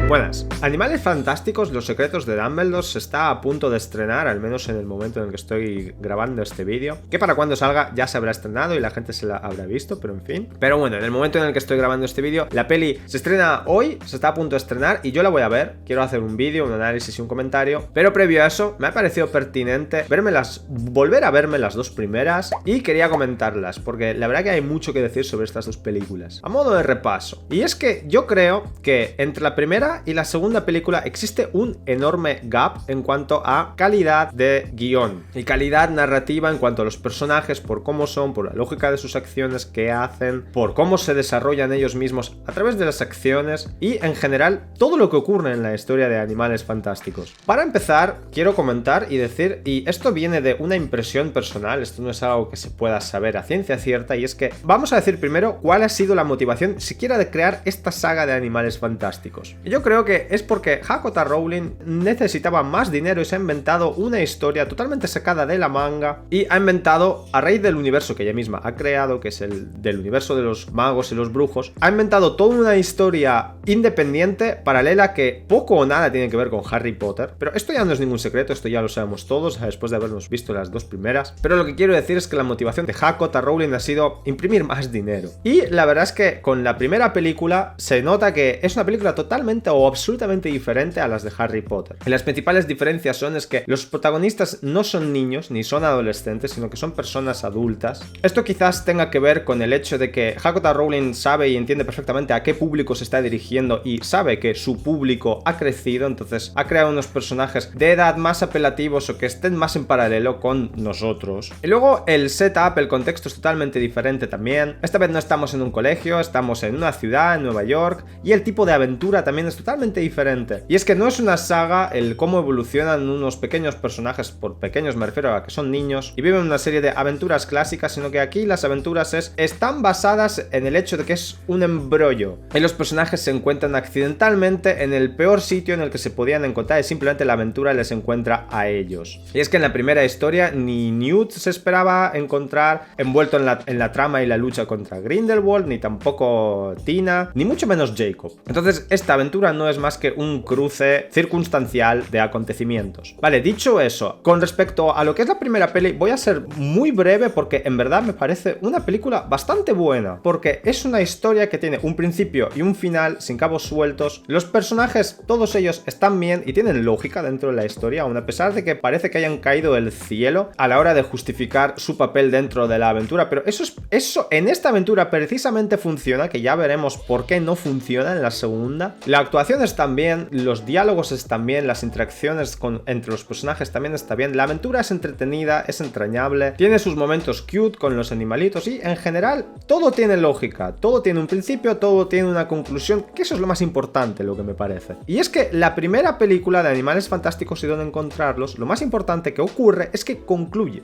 Buenas. Animales Fantásticos, Los Secretos de Dumbledore se está a punto de estrenar, al menos en el momento en el que estoy grabando este vídeo, que para cuando salga ya se habrá estrenado y la gente se la habrá visto, pero en fin. Pero bueno, en el momento en el que estoy grabando este vídeo, la peli se estrena hoy, se está a punto de estrenar y yo la voy a ver. Quiero hacer un vídeo, un análisis y un comentario, pero previo a eso me ha parecido pertinente volver a verme las dos primeras y quería comentarlas, porque la verdad que hay mucho que decir sobre estas dos películas. A modo de repaso, y es que yo creo que entre la primera y la segunda película existe un enorme gap en cuanto a calidad de guión y calidad narrativa en cuanto a los personajes, por cómo son, por la lógica de sus acciones que hacen, por cómo se desarrollan ellos mismos a través de las acciones y en general todo lo que ocurre en la historia de Animales Fantásticos. Para empezar, quiero comentar y decir, y esto viene de una impresión personal, esto no es algo que se pueda saber a ciencia cierta, y es que vamos a decir primero cuál ha sido la motivación siquiera de crear esta saga de Animales Fantásticos. Yo creo que es porque J.K. Rowling necesitaba más dinero y se ha inventado una historia totalmente sacada de la manga y ha inventado, a raíz del universo que ella misma ha creado, que es el del universo de los magos y los brujos, ha inventado toda una historia independiente, paralela, que poco o nada tiene que ver con Harry Potter. Pero esto ya no es ningún secreto, esto ya lo sabemos todos después de habernos visto las dos primeras. Pero lo que quiero decir es que la motivación de J.K. Rowling ha sido imprimir más dinero. Y la verdad es que con la primera película se nota que es una película totalmente o absolutamente diferente a las de Harry Potter. Y las principales diferencias es que los protagonistas no son niños ni son adolescentes, sino que son personas adultas. Esto quizás tenga que ver con el hecho de que J.K. Rowling sabe y entiende perfectamente a qué público se está dirigiendo y sabe que su público ha crecido, entonces ha creado unos personajes de edad más apelativos o que estén más en paralelo con nosotros. Y luego el setup, el contexto es totalmente diferente también. Esta vez no estamos en un colegio, estamos en una ciudad, en Nueva York, y el tipo de aventura también es totalmente diferente. Y es que no es una saga el cómo evolucionan unos pequeños personajes, por pequeños me refiero a que son niños y viven una serie de aventuras clásicas, sino que aquí las aventuras están basadas en el hecho de que es un embrollo y los personajes se encuentran accidentalmente en el peor sitio en el que se podían encontrar y simplemente la aventura les encuentra a ellos. Y es que en la primera historia ni Newt se esperaba encontrar envuelto en la trama y la lucha contra Grindelwald, ni tampoco Tina, ni mucho menos Jacob. Entonces esta aventura no es más que un cruce circunstancial de acontecimientos. Vale, dicho eso, con respecto a lo que es la primera peli, voy a ser muy breve porque en verdad me parece una película bastante buena, porque es una historia que tiene un principio y un final sin cabos sueltos. Los personajes, todos ellos están bien y tienen lógica dentro de la historia, aun a pesar de que parece que hayan caído del cielo a la hora de justificar su papel dentro de la aventura, pero eso en esta aventura precisamente funciona, que ya veremos por qué no funciona en la segunda. La actuación está bien, los diálogos están bien, las interacciones entre los personajes también está bien, la aventura es entretenida, es entrañable, tiene sus momentos cute con los animalitos y en general todo tiene lógica, todo tiene un principio, todo tiene una conclusión, que eso es lo más importante, lo que me parece. Y es que la primera película de Animales Fantásticos y dónde encontrarlos, lo más importante que ocurre es que concluye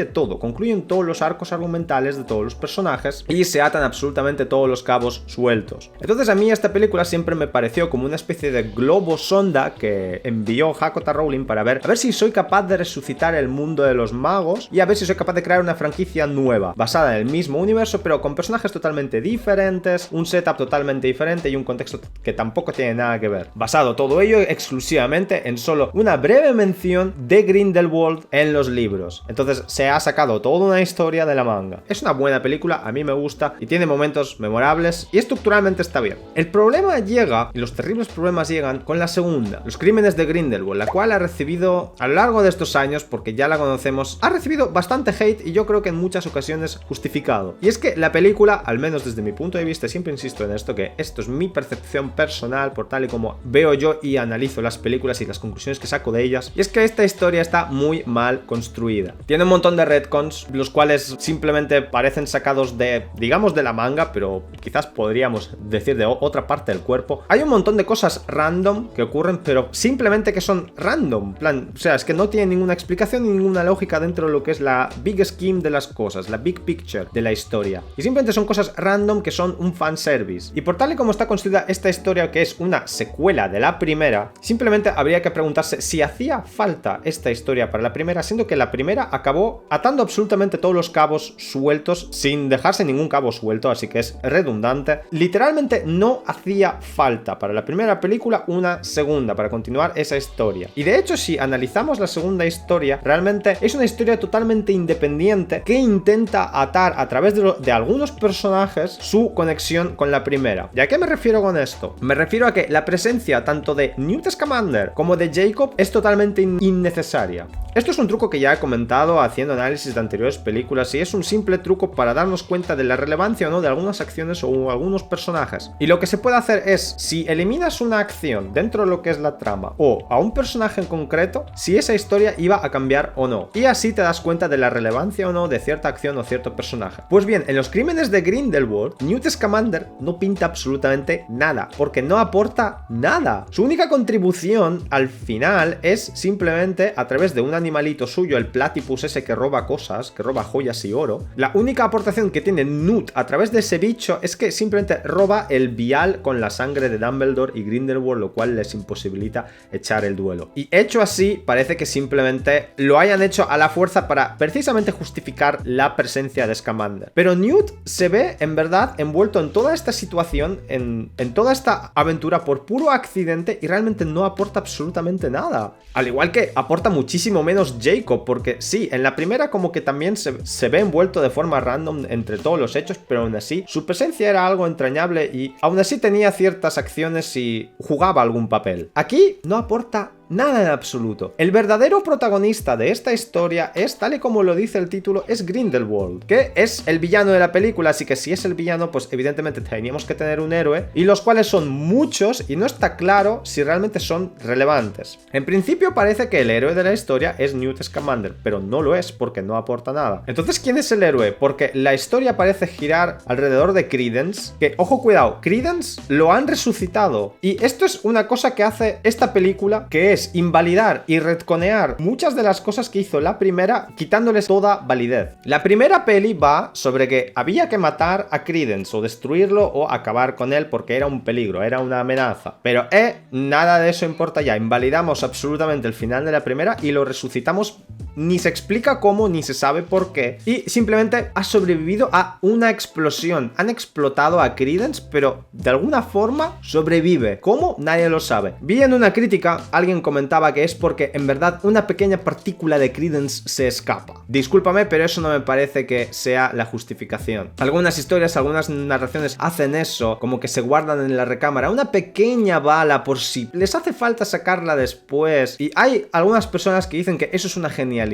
todo, concluyen todos los arcos argumentales de todos los personajes y se atan absolutamente todos los cabos sueltos. Entonces a mí esta película siempre me pareció como una especie de globo sonda que envió J.K. Rowling para ver a ver si soy capaz de resucitar el mundo de los magos y a ver si soy capaz de crear una franquicia nueva, basada en el mismo universo pero con personajes totalmente diferentes, un setup totalmente diferente y un contexto que tampoco tiene nada que ver. Basado todo ello exclusivamente en solo una breve mención de Grindelwald en los libros. Entonces se ha sacado toda una historia de la manga. Es una buena película, a mí me gusta y tiene momentos memorables y estructuralmente está bien. El problema llega, y los terribles problemas llegan con la segunda, Los Crímenes de Grindelwald, la cual ha recibido a lo largo de estos años, porque ya la conocemos, ha recibido bastante hate y yo creo que en muchas ocasiones justificado. Y es que la película, al menos desde mi punto de vista, siempre insisto en esto, que esto es mi percepción personal por tal y como veo yo y analizo las películas y las conclusiones que saco de ellas, y es que esta historia está muy mal construida. Tiene un montón de retcons, los cuales simplemente parecen sacados de, digamos, de la manga, pero quizás podríamos decir de otra parte del cuerpo. Hay un montón de cosas random que ocurren, pero simplemente que son random. Plan, o sea, es que no tiene ninguna explicación ni ninguna lógica dentro de lo que es la big scheme de las cosas, la big picture de la historia. Y simplemente son cosas random que son un fanservice. Y por tal y como está construida esta historia, que es una secuela de la primera, simplemente habría que preguntarse si hacía falta esta historia para la primera, siendo que la primera acabó atando absolutamente todos los cabos sueltos sin dejarse ningún cabo suelto, así que es redundante. Literalmente no hacía falta para la primera película una segunda para continuar esa historia. Y de hecho, si analizamos la segunda historia, realmente es una historia totalmente independiente que intenta atar a través de algunos personajes su conexión con la primera. ¿Y a qué me refiero con esto? Me refiero a que la presencia tanto de Newt Scamander como de Jacob es totalmente innecesaria. Esto es un truco que ya he comentado haciendo análisis de anteriores películas y es un simple truco para darnos cuenta de la relevancia o no de algunas acciones o algunos personajes. Y lo que se puede hacer es, si eliminas una acción dentro de lo que es la trama o a un personaje en concreto, si esa historia iba a cambiar o no. Y así te das cuenta de la relevancia o no de cierta acción o cierto personaje. Pues bien, en los crímenes de Grindelwald, Newt Scamander no pinta absolutamente nada, porque no aporta nada. Su única contribución al final es simplemente a través de un animalito suyo, el platypus ese que roba cosas, que roba joyas y oro. La única aportación que tiene Newt a través de ese bicho es que simplemente roba el vial con la sangre de Dumbledore y Grindelwald, lo cual les imposibilita echar el duelo. Y hecho así, parece que simplemente lo hayan hecho a la fuerza para precisamente justificar la presencia de Scamander. Pero Newt se ve en verdad envuelto en toda esta situación, en toda esta aventura por puro accidente y realmente no aporta absolutamente nada. Al igual que aporta muchísimo menos Jacob, porque sí, en la primera como que también se ve envuelto de forma random entre todos los hechos, pero aún así su presencia era algo entrañable y aún así tenía ciertas acciones y jugaba algún papel. Aquí no aporta nada en absoluto. El verdadero protagonista de esta historia es, tal y como lo dice el título, es Grindelwald, que es el villano de la película, así que si es el villano, pues evidentemente teníamos que tener un héroe, y los cuales son muchos y no está claro si realmente son relevantes. En principio parece que el héroe de la historia es Newt Scamander, pero no lo es porque no aporta nada. Entonces, ¿quién es el héroe? Porque la historia parece girar alrededor de Credence, que, ojo, cuidado, Credence lo han resucitado, y esto es una cosa que hace esta película, que es invalidar y retconear muchas de las cosas que hizo la primera, quitándoles toda validez. La primera peli va sobre que había que matar a Credence o destruirlo o acabar con él porque era un peligro, era una amenaza. Pero nada de eso importa ya. Invalidamos absolutamente el final de la primera y lo resucitamos. Ni se explica cómo, ni se sabe por qué. Y simplemente ha sobrevivido a una explosión. Han explotado a Credence, pero de alguna forma sobrevive. ¿Cómo? Nadie lo sabe. Vi en una crítica, alguien comentaba que es porque en verdad una pequeña partícula de Credence se escapa. Discúlpame, pero eso no me parece que sea la justificación. Algunas historias, algunas narraciones hacen eso, como que se guardan en la recámara una pequeña bala por si les hace falta sacarla después. Y hay algunas personas que dicen que eso es una genialidad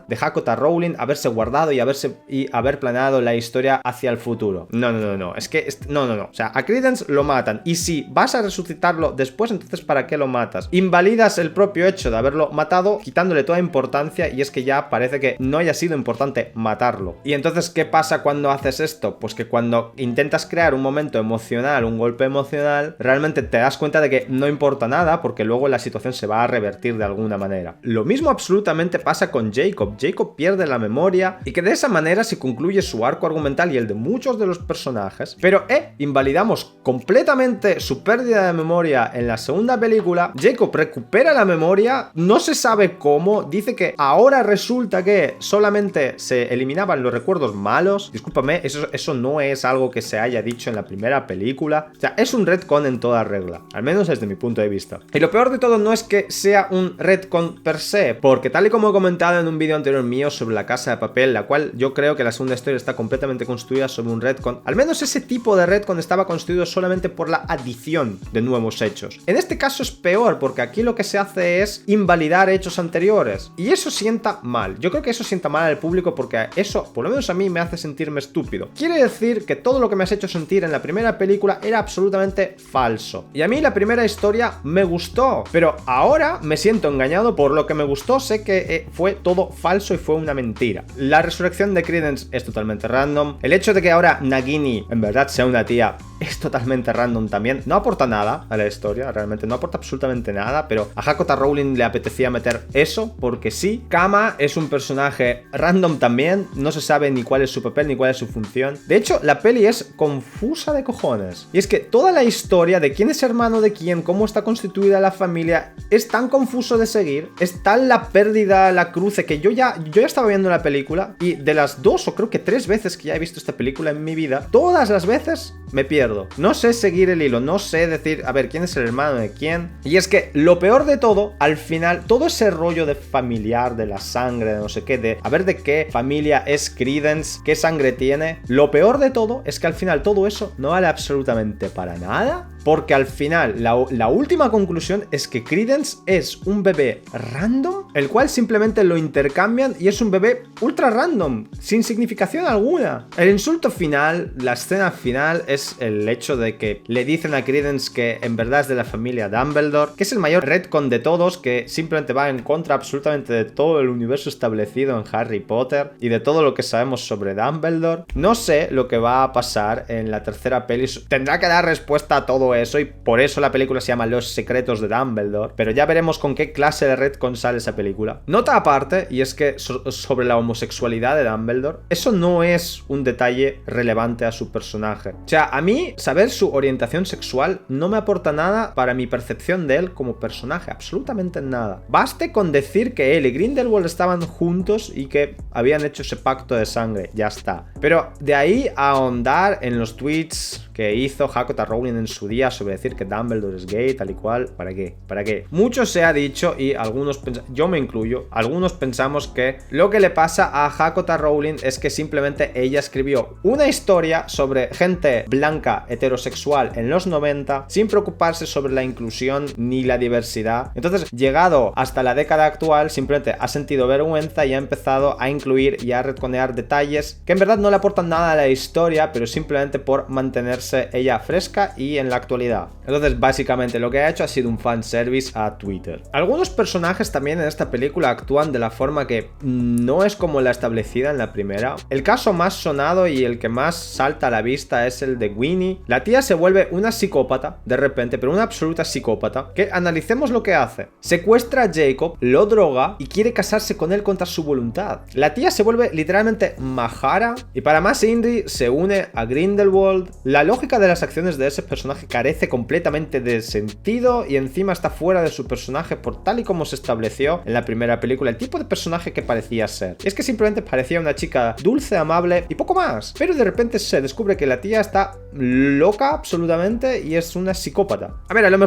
de J.K. Rowling, haberse guardado y haber planeado la historia hacia el futuro. No. Es que, no. O sea, a Credence lo matan. Y si vas a resucitarlo después, entonces ¿para qué lo matas? Invalidas el propio hecho de haberlo matado, quitándole toda importancia, y es que ya parece que no haya sido importante matarlo. Y entonces, ¿qué pasa cuando haces esto? Pues que cuando intentas crear un momento emocional, un golpe emocional, realmente te das cuenta de que no importa nada, porque luego la situación se va a revertir de alguna manera. Lo mismo absolutamente pasa con Jacob. Jacob pierde la memoria y que de esa manera se concluye su arco argumental y el de muchos de los personajes, pero invalidamos completamente su pérdida de memoria en la segunda película. Jacob recupera la memoria, no se sabe cómo, dice que ahora resulta que solamente se eliminaban los recuerdos malos. Discúlpame, eso no es algo que se haya dicho en la primera película. O sea, es un retcon en toda regla, al menos desde mi punto de vista. Y lo peor de todo no es que sea un retcon per se, porque tal y como he comentado en un vídeo anterior mío sobre La Casa de Papel, la cual yo creo que la segunda historia está completamente construida sobre un retcon, al menos ese tipo de retcon estaba construido solamente por la adición de nuevos hechos. En este caso es peor, porque aquí lo que se hace es invalidar hechos anteriores, y eso sienta mal. Yo creo que eso sienta mal al público, porque eso, por lo menos a mí, me hace sentirme estúpido. Quiere decir que todo lo que me has hecho sentir en la primera película era absolutamente falso, y a mí la primera historia me gustó, pero ahora me siento engañado por lo que me gustó. Sé que fue fue todo falso y fue una mentira. La resurrección de Credence es totalmente random. El hecho de que ahora Nagini en verdad sea una tía es totalmente random también. No aporta nada a la historia, realmente no aporta absolutamente nada, pero a J.K. Rowling le apetecía meter eso porque sí. Kama es un personaje random también, no se sabe ni cuál es su papel ni cuál es su función. De hecho, la peli es confusa de cojones. Y es que toda la historia de quién es hermano de quién, cómo está constituida la familia, es tan confuso de seguir, es tal la pérdida, la cruce, que yo ya estaba viendo la película y de las 2 o creo que 3 veces que ya he visto esta película en mi vida, todas las veces me pierdo. No sé seguir el hilo, no sé decir, a ver, quién es el hermano de quién. Y es que lo peor de todo, al final, todo ese rollo de familiar, de la sangre, de no sé qué, de a ver de qué familia es Credence, qué sangre tiene, lo peor de todo es que al final todo eso no vale absolutamente para nada. Porque al final, la última conclusión es que Credence es un bebé random, el cual simplemente lo intercambian y es un bebé ultra random, sin significación alguna. El insulto final, la escena final, es el hecho de que le dicen a Credence que en verdad es de la familia Dumbledore, que es el mayor retcon de todos, que simplemente va en contra absolutamente de todo el universo establecido en Harry Potter y de todo lo que sabemos sobre Dumbledore. No sé lo que va a pasar en la tercera peli. Tendrá que dar respuesta a todo eso y por eso la película se llama Los secretos de Dumbledore, pero ya veremos con qué clase de retcon sale esa película. Nota aparte, y es que sobre la homosexualidad de Dumbledore, eso no es un detalle relevante a su personaje. O sea, a mí saber su orientación sexual no me aporta nada para mi percepción de él como personaje, absolutamente nada. Baste con decir que él y Grindelwald estaban juntos y que habían hecho ese pacto de sangre, ya está. Pero de ahí a ahondar en los tweets que hizo J.K. Rowling en su día sobre decir que Dumbledore es gay, tal y cual, ¿para qué? ¿Para qué? Mucho se ha dicho y algunos, yo me incluyo, algunos pensamos que lo que le pasa a J.K. Rowling es que simplemente ella escribió una historia sobre gente blanca heterosexual en los 90 sin preocuparse sobre la inclusión ni la diversidad. Entonces, llegado hasta la década actual, simplemente ha sentido vergüenza y ha empezado a incluir y a retconear detalles que en verdad no le aportan nada a la historia, pero simplemente por mantenerse ella fresca y en la actualidad. Entonces, básicamente lo que ha hecho ha sido un fanservice a Twitter. Algunos personajes también en esta película actúan de la forma que no es como la establecida en la primera. El caso más sonado y el que más salta a la vista es el de Winnie. La tía se vuelve una psicópata de repente, pero una absoluta psicópata, que analicemos lo que hace. Secuestra a Jacob, lo droga y quiere casarse con él contra su voluntad. La tía se vuelve literalmente majara y para más Inri se une a Grindelwald. La lógica de las acciones de ese personaje carece completamente de sentido y encima está fuera de su personaje por tal y como se estableció en la primera película, el tipo de personaje que parecía ser. Es que simplemente parecía una chica dulce, amable y poco más, pero de repente se descubre que la tía está loca absolutamente y es una psicópata. A ver, a lo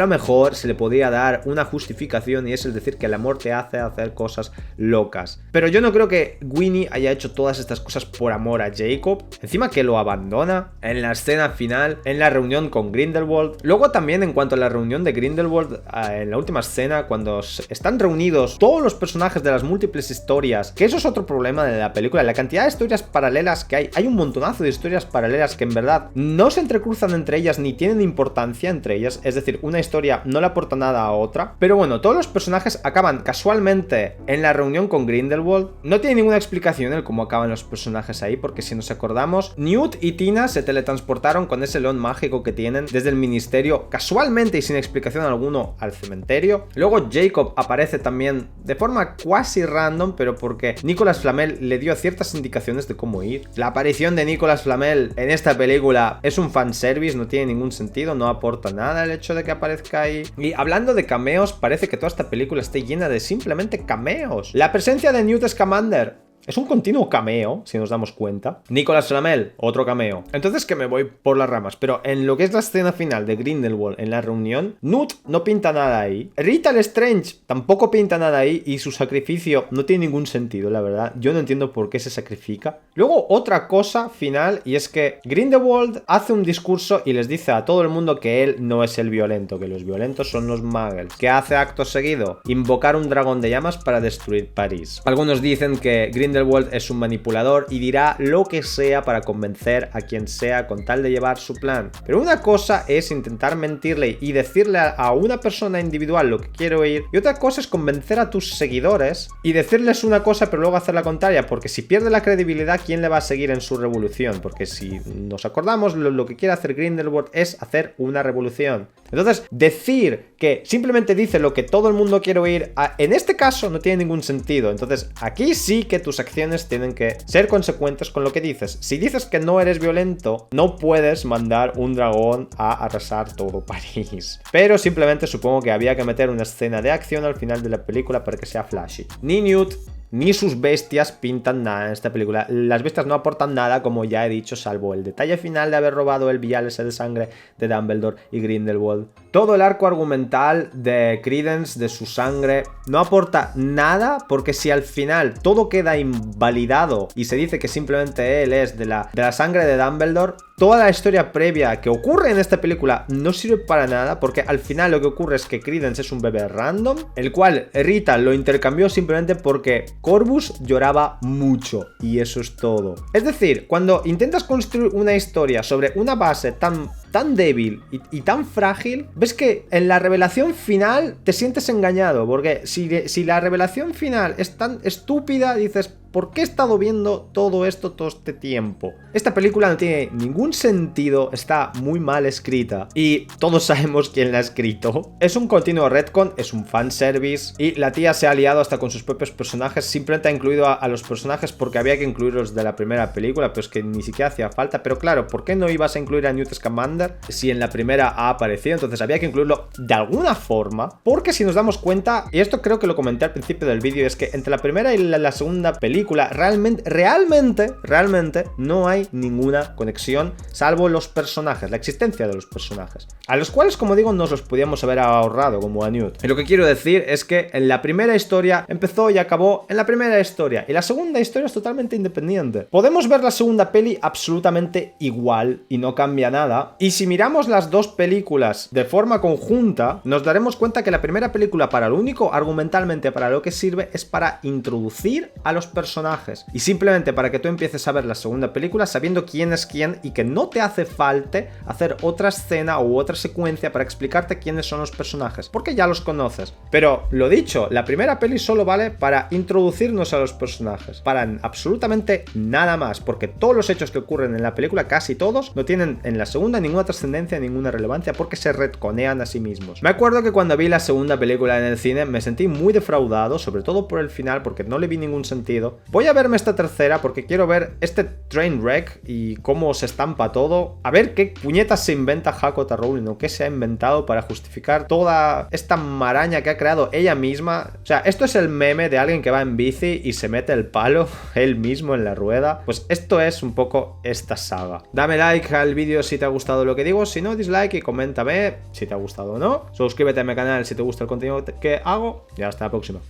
mejor se le podía dar una justificación y es el decir que el amor te hace hacer cosas locas, pero yo no creo que Winnie haya hecho todas estas cosas por amor a Jacob, encima que lo abandona en la escena final, en la reunión con Grindelwald. Luego también en cuanto a la reunión de Grindelwald, en la última escena, cuando están reunidos todos los personajes de las múltiples historias, que eso es otro problema de la película, la cantidad de historias paralelas que hay un montonazo de historias paralelas que en verdad no se entrecruzan entre ellas ni tienen importancia entre ellas, es decir, una historia no le aporta nada a otra, pero bueno, todos los personajes acaban casualmente en la reunión con Grindelwald. No tiene ninguna explicación el cómo acaban los personajes ahí, porque si nos acordamos, Newt y Tina se teletransportaron con ese león mágico que tienen desde el ministerio casualmente y sin explicación alguno al cementerio. Luego Jacob aparece también de forma cuasi random, pero porque Nicolas Flamel le dio ciertas indicaciones de cómo ir. La aparición de Nicolas Flamel en esta película es un fanservice, no tiene ningún sentido, no aporta nada el hecho de que aparezca ahí. Y hablando de cameos, parece que toda esta película esté llena de simplemente cameos. La presencia de Newt Scamander es un continuo cameo, si nos damos cuenta. Nicolas Flamel, otro cameo. Entonces que me voy por las ramas, pero en lo que es la escena final de Grindelwald en la reunión, Newt no pinta nada ahí. Rita Lestrange tampoco pinta nada ahí y su sacrificio no tiene ningún sentido, la verdad. Yo no entiendo por qué se sacrifica. Luego otra cosa final, y es que Grindelwald hace un discurso y les dice a todo el mundo que él no es el violento, que los violentos son los muggles. ¿Qué hace acto seguido? Invocar un dragón de llamas para destruir París. Algunos dicen que Grindelwald Grindelwald es un manipulador y dirá lo que sea para convencer a quien sea con tal de llevar su plan. Pero una cosa es intentar mentirle y decirle a una persona individual lo que quiere oír, y otra cosa es convencer a tus seguidores y decirles una cosa pero luego hacer la contraria, porque si pierde la credibilidad, ¿quién le va a seguir en su revolución? Porque si nos acordamos, lo que quiere hacer Grindelwald es hacer una revolución. Entonces, decir que simplemente dice lo que todo el mundo quiere oír, en este caso no tiene ningún sentido. Entonces, aquí sí que tus acciones tienen que ser consecuentes con lo que dices. Si dices que no eres violento, no puedes mandar un dragón a arrasar todo París. Pero simplemente supongo que había que meter una escena de acción al final de la película para que sea flashy. Ni Newt ni sus bestias pintan nada en esta película. Las bestias no aportan nada, como ya he dicho, salvo el detalle final de haber robado el vial ese de sangre de Dumbledore y Grindelwald. Todo el arco argumental de Credence, de su sangre, no aporta nada, porque si al final todo queda invalidado y se dice que simplemente él es de la sangre de Dumbledore, toda la historia previa que ocurre en esta película no sirve para nada, porque al final lo que ocurre es que Credence es un bebé random, el cual Rita lo intercambió simplemente porque Corvus lloraba mucho, y eso es todo. Es decir, cuando intentas construir una historia sobre una base tan débil y tan frágil, ves que en la revelación final te sientes engañado, porque si la revelación final es tan estúpida, dices, ¿por qué he estado viendo todo esto todo este tiempo? Esta película no tiene ningún sentido, está muy mal escrita y todos sabemos quién la ha escrito. Es un continuo retcon, es un fanservice, y la tía se ha liado hasta con sus propios personajes. Simplemente ha incluido a los personajes porque había que incluirlos de la primera película, pero es que ni siquiera hacía falta. Pero claro, ¿por qué no ibas a incluir a Newt Scamander si en la primera ha aparecido? Entonces había que incluirlo de alguna forma, porque si nos damos cuenta, y esto creo que lo comenté al principio del vídeo, es que entre la primera y la segunda película realmente no hay ninguna conexión, salvo los personajes, la existencia de los personajes, a los cuales, como digo, nos los podíamos haber ahorrado, como a Newt. Y lo que quiero decir es que en la primera historia empezó y acabó en la primera historia, y la segunda historia es totalmente independiente. Podemos ver la segunda peli absolutamente igual y no cambia nada, y si miramos las dos películas de forma conjunta, nos daremos cuenta que la primera película, para lo único argumentalmente para lo que sirve, es para introducir a los personajes, y simplemente para que tú empieces a ver la segunda película sabiendo quién es quién, y que no te hace falta hacer otra escena u otra secuencia para explicarte quiénes son los personajes, porque ya los conoces. Pero lo dicho, la primera peli solo vale para introducirnos a los personajes, para absolutamente nada más, porque todos los hechos que ocurren en la película, casi todos, no tienen en la segunda ninguna trascendencia, ninguna relevancia, porque se retconean a sí mismos. Me acuerdo que cuando vi la segunda película en el cine me sentí muy defraudado, sobre todo por el final, porque no le vi ningún sentido. Voy a verme esta tercera porque quiero ver este train wreck y cómo se estampa todo, a ver qué puñetas se inventa J.K. Rowling o qué se ha inventado para justificar toda esta maraña que ha creado ella misma. O sea, esto es el meme de alguien que va en bici y se mete el palo él mismo en la rueda. Pues esto es un poco esta saga. Dame like al vídeo si te ha gustado lo que digo, si no, dislike, y coméntame si te ha gustado o no. Suscríbete a mi canal si te gusta el contenido que hago, y hasta la próxima.